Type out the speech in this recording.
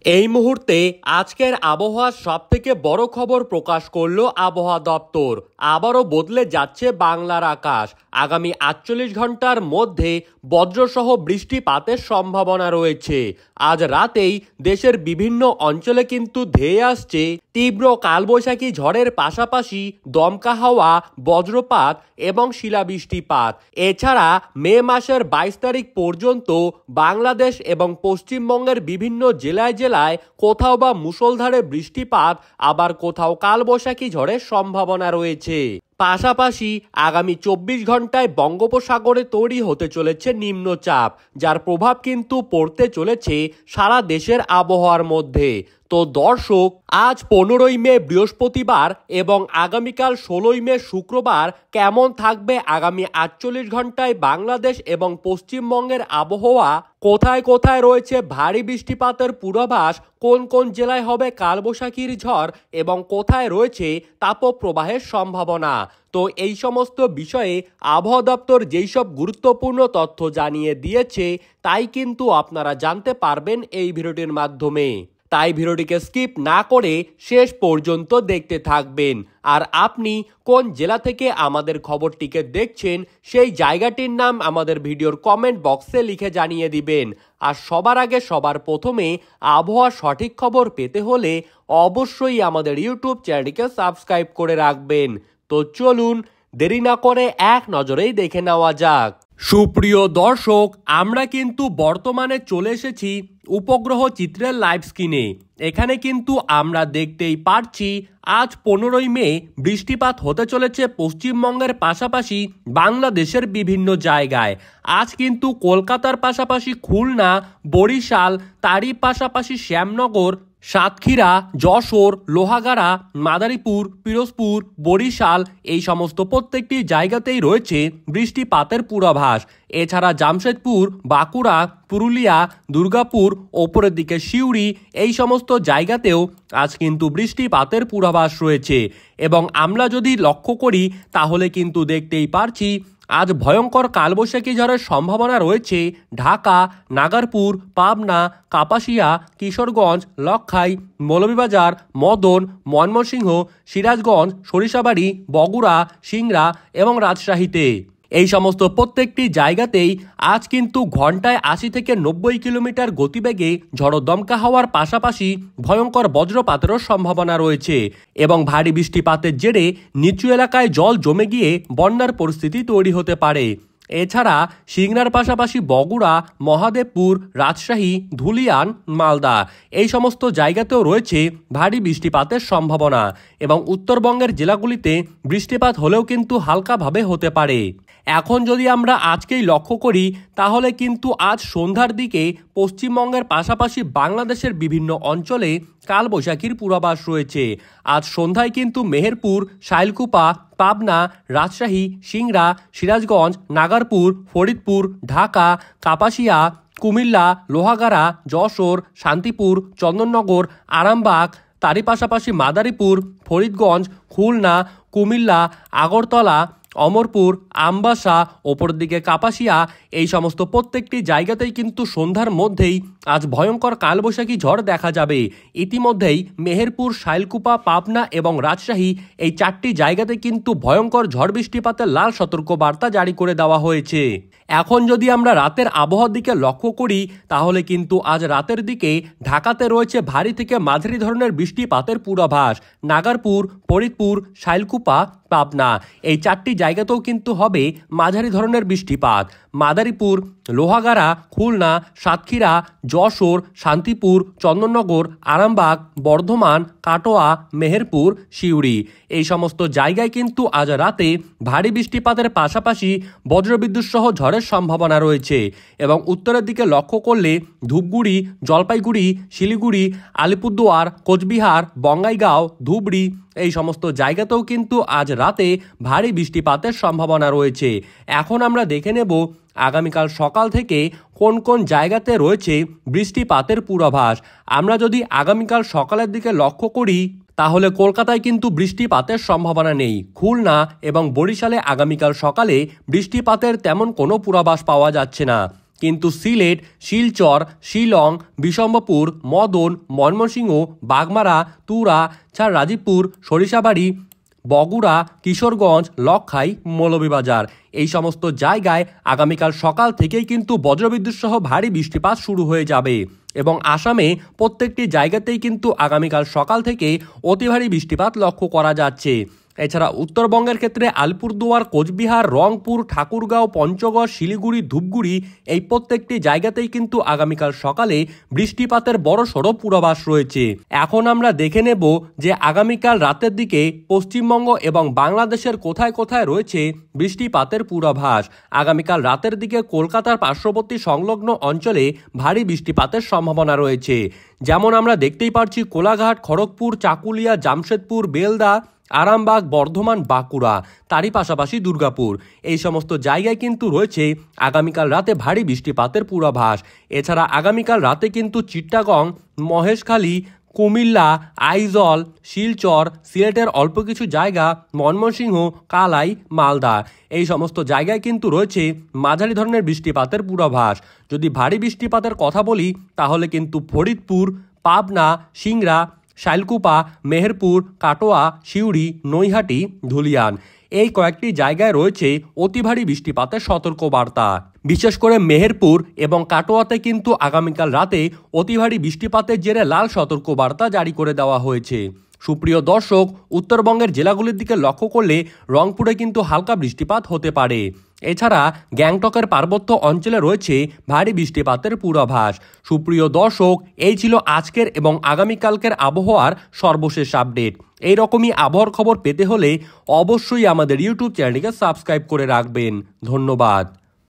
এই মুহূর্তে আজকের আবহাওয়ার সবথেকে বড় খবর প্রকাশ করলো আবহাওয়া দপ্তর। আবারও বদলে যাচ্ছে বাংলার আকাশ। আগামী 48 ঘন্টার মধ্যে বজ্রসহ বৃষ্টিপাতের সম্ভাবনা রয়েছে। আজ রাতেই দেশের বিভিন্ন অঞ্চলে কিন্তু ধেয়ে আসছে তীব্র কালবৈশাখী ঝড়ের পাশাপাশি দমকা হাওয়া, বজ্রপাত এবং শিলাবৃষ্টিপাত। এছাড়া মে মাসের 22 তারিখ পর্যন্ত বাংলাদেশ এবং পশ্চিমবঙ্গের বিভিন্ন জেলায় কোথাও বা মুষলধারে বৃষ্টিপাত, আবার কোথাও কালবৈশাখী ঝড়ের সম্ভাবনা রয়েছে। পাশাপাশি আগামী 24 ঘন্টায় বঙ্গোপসাগরে তৈরি হতে চলেছে নিম্নচাপ, যার প্রভাব কিন্তু পড়তে চলেছে সারা দেশের আবহাওয়ার মধ্যে। তো দর্শক, আজ 15ই মে বৃহস্পতিবার এবং আগামীকাল 16ই মে শুক্রবার কেমন থাকবে আগামী 48 ঘন্টায় বাংলাদেশ এবং পশ্চিমবঙ্গের আবহাওয়া, কোথায় কোথায় রয়েছে ভারী বৃষ্টিপাতের পূর্বাভাস, কোন কোন জেলায় হবে কালবৈশাখীর ঝড় এবং কোথায় রয়েছে তাপপ্রবাহের সম্ভাবনা। তো এই সমস্ত বিষয়ে আবহাওয়া দপ্তর যেই সব গুরুত্বপূর্ণ তথ্য জানিয়ে দিয়েছে তাই কিন্তু আপনারা জানতে পারবেন এই ভিডিওটির মাধ্যমে। তাই ভিডিওটিকে স্কিপ না করে শেষ পর্যন্ত দেখতে থাকবেন। আর আপনি কোন জেলা থেকে আমাদের খবরটিকে দেখছেন সেই জায়গাটির নাম আমাদের ভিডিওর কমেন্ট বক্সে লিখে জানিয়ে দিবেন। আর সবার আগে সবার প্রথমে আবহাওয়ার সঠিক খবর পেতে হলে অবশ্যই আমাদের ইউটিউব চ্যানেলটিকে সাবস্ক্রাইব করে রাখবেন। তো চলুন দেরি না করে এক নজরেই দেখে নেওয়া যাক। সুপ্রিয় দর্শক, আমরা কিন্তু বর্তমানে চলে এসেছি উপগ্রহ চিত্রের লাইভ স্ক্রিনে। এখানে কিন্তু আমরা দেখতেই পারছি আজ 15ই মে বৃষ্টিপাত হতে চলেছে পশ্চিমবঙ্গের পাশাপাশি বাংলাদেশের বিভিন্ন জায়গায়। আজ কিন্তু কলকাতার পাশাপাশি খুলনা, বরিশাল, তারই পাশাপাশি শ্যামনগর, সাতক্ষীরা, যশোর, লোহাগাড়া, মাদারীপুর, পিরোজপুর, বরিশাল এই সমস্ত প্রত্যেকটি জায়গাতেই রয়েছে বৃষ্টিপাতের পূর্বাভাস। এছাড়া জামশেদপুর, বাঁকুড়া, পুরুলিয়া, দুর্গাপুর, ওপরের দিকে সিউড়ি এই সমস্ত জায়গাতেও আজ কিন্তু বৃষ্টিপাতের পূর্বাভাস রয়েছে। এবং আমরা যদি লক্ষ্য করি তাহলে কিন্তু দেখতেই পারছি আজ ভয়ঙ্কর কালবৈশাখী ঝড়ের সম্ভাবনা রয়েছে ঢাকা, নাগারপুর, পাবনা, কাপাসিয়া, কিশোরগঞ্জ, লক্ষাই, মৌলভীবাজার, মদন, ময়মনসিংহ, সিরাজগঞ্জ, সরিষাবাড়ি, বগুড়া, সিংড়া এবং রাজশাহীতে। এই সমস্ত প্রত্যেকটি জায়গাতেই আজ কিন্তু ঘন্টায় 80 থেকে 90 কিলোমিটার গতিবেগে ঝড়ো দমকা হওয়ার পাশাপাশি ভয়ঙ্কর বজ্রপাতেরও সম্ভাবনা রয়েছে। এবং ভারী বৃষ্টিপাতের জেরে নিচু এলাকায় জল জমে গিয়ে বন্যার পরিস্থিতি তৈরি হতে পারে। এছাড়া সিংড়ার পাশাপাশি বগুড়া, মহাদেবপুর, রাজশাহী, ধুলিয়ান, মালদা এই সমস্ত জায়গাতেও রয়েছে ভারী বৃষ্টিপাতের সম্ভাবনা। এবং উত্তরবঙ্গের জেলাগুলিতে বৃষ্টিপাত হলেও কিন্তু হালকাভাবে হতে পারে। এখন যদি আমরা আজকেই লক্ষ্য করি তাহলে কিন্তু আজ সন্ধ্যার দিকে পশ্চিমবঙ্গের পাশাপাশি বাংলাদেশের বিভিন্ন অঞ্চলে কালবৈশাখীর পূর্বাভাস রয়েছে। আজ সন্ধ্যায় কিন্তু মেহেরপুর, শাইলকুপা, পাবনা, রাজশাহী, সিংড়া, সিরাজগঞ্জ, নাগারপুর, ফরিদপুর, ঢাকা, কাপাসিয়া, কুমিল্লা, লোহাগাড়া, যশোর, শান্তিপুর, চন্দননগর, আরামবাগ, তারই পাশাপাশি মাদারীপুর, ফরিদগঞ্জ, খুলনা, কুমিল্লা, আগরতলা, অমরপুর, আমবাসা, ওপর দিকে কাপাসিয়া এই সমস্ত প্রত্যেকটি জায়গাতেই কিন্তু সন্ধ্যার মধ্যেই আজ ভয়ঙ্কর কালবৈশাখী ঝড় দেখা যাবে। ইতিমধ্যেই মেহেরপুর, শাইলকুপা, পাবনা এবং রাজশাহী এই 4টি জায়গাতে কিন্তু ভয়ঙ্কর ঝড় বৃষ্টিপাতের লাল সতর্ক বার্তা জারি করে দেওয়া হয়েছে। এখন যদি আমরা রাতের আবহাওয়ার দিকে লক্ষ্য করি তাহলে কিন্তু আজ রাতের দিকে ঢাকাতে রয়েছে ভারী থেকে মাঝারি ধরনের বৃষ্টিপাতের পূর্বাভাস। নাগারপুর, ফরিদপুর, শাইলকুপা, পাবনা এই 4টি জায়গাতেও কিন্তু হবে মাঝারি ধরনের বৃষ্টিপাত। মাদারীপুর, লোহাগাড়া, খুলনা, সাতক্ষীরা, যশোর, শান্তিপুর, চন্দননগর, আরামবাগ, বর্ধমান, কাটোয়া, মেহেরপুর, সিউড়ি এই সমস্ত জায়গায় কিন্তু আজ রাতে ভারী বৃষ্টিপাতের পাশাপাশি বজ্রবিদ্যুৎ সহ ঝড়ের সম্ভাবনা রয়েছে। এবং উত্তরের দিকে লক্ষ্য করলে ধূপগুড়ি, জলপাইগুড়ি, শিলিগুড়ি, আলিপুরদুয়ার, কোচবিহার, বঙ্গাইগাঁও, ধুবড়ি এই সমস্ত জায়গাতেও কিন্তু আজ রাতে ভারী বৃষ্টিপাতের সম্ভাবনা রয়েছে। এখন আমরা দেখে নেব আগামীকাল সকাল থেকে কোন কোন জায়গাতে রয়েছে বৃষ্টিপাতের পূর্বাভাস। আমরা যদি আগামীকাল সকালের দিকে লক্ষ্য করি তাহলে কলকাতায় কিন্তু বৃষ্টিপাতের সম্ভাবনা নেই। খুলনা এবং বরিশালে আগামীকাল সকালে বৃষ্টিপাতের তেমন কোনো পূর্বাভাস পাওয়া যাচ্ছে না। কিন্তু সিলেট, শিলচর, শিলং, বিশম্বরপুর, মদন, ময়মনসিংহ, বাগমারা, তুরা, রাজীবপুর, সরিষাবাড়ি, বগুড়া, কিশোরগঞ্জ, লক্ষাই, মৌলভীবাজার এই সমস্ত জায়গায় আগামীকাল সকাল থেকেই কিন্তু বজ্রবিদ্যুৎ সহ ভারী বৃষ্টিপাত শুরু হয়ে যাবে এবং আসামে প্রত্যেকটি জায়গাতেই কিন্তু আগামীকাল সকাল থেকে অতি ভারী বৃষ্টিপাত লক্ষ্য করা যাচ্ছে। এছাড়া উত্তরবঙ্গের ক্ষেত্রে আলিপুরদুয়ার, কোচবিহার, রংপুর, ঠাকুরগাঁও, পঞ্চগড়, শিলিগুড়ি, ধূপগুড়ি এই প্রত্যেকটি জায়গাতেই কিন্তু আগামীকাল সকালে বৃষ্টিপাতের বড়সড় পূর্বাভাস রয়েছে। এখন আমরা দেখে নেব যে আগামীকাল রাতের দিকে পশ্চিমবঙ্গ এবং বাংলাদেশের কোথায় কোথায় রয়েছে বৃষ্টিপাতের পূর্বাভাস। আগামীকাল রাতের দিকে কলকাতার পার্শ্ববর্তী সংলগ্ন অঞ্চলে ভারী বৃষ্টিপাতের সম্ভাবনা রয়েছে। যেমন আমরা দেখতেই পাচ্ছি কোলাঘাট, খড়গপুর, চাকুলিয়া, জামশেদপুর, বেলদা, আরামবাগ, বর্ধমান, বাঁকুড়া, তারই পাশাপাশি দুর্গাপুর এই সমস্ত জায়গায় কিন্তু রয়েছে আগামীকাল রাতে ভারী বৃষ্টিপাতের পূর্বাভাস। এছাড়া আগামীকাল রাতে কিন্তু চিট্টাগং, মহেশখালী, কুমিল্লা, আইজল, শিলচর, সিলেটের অল্প কিছু জায়গা, ময়মনসিংহ, কালাই, মালদা এই সমস্ত জায়গায় কিন্তু রয়েছে মাঝারি ধরনের বৃষ্টিপাতের পূর্বাভাস। যদি ভারী বৃষ্টিপাতের কথা বলি তাহলে কিন্তু ফরিদপুর, পাবনা, সিংড়া, শাইলকুপা, মেহেরপুর, কাটোয়া, সিউড়ি, নৈহাটি, ধুলিয়ান এই কয়েকটি জায়গায় রয়েছে অতি ভারী বৃষ্টিপাতের সতর্কবার্তা। বিশেষ করে মেহেরপুর এবং কাটোয়াতে কিন্তু আগামীকাল রাতে অতি ভারী বৃষ্টিপাতের জেরে লাল সতর্কবার্তা জারি করে দেওয়া হয়েছে। সুপ্রিয় দর্শক, উত্তরবঙ্গের জেলাগুলির দিকে লক্ষ্য করলে রংপুরে কিন্তু হালকা বৃষ্টিপাত হতে পারে। এছাড়া গ্যাংটকের পার্বত্য অঞ্চলে রয়েছে ভারী বৃষ্টিপাতের পূর্বাভাস। সুপ্রিয় দর্শক, এই ছিল আজকের এবং আগামীকালকের আবহাওয়ার সর্বশেষ আপডেট। এই রকমই আবহাওয়ার খবর পেতে হলে অবশ্যই আমাদের ইউটিউব চ্যানেলটিকে সাবস্ক্রাইব করে রাখবেন। ধন্যবাদ।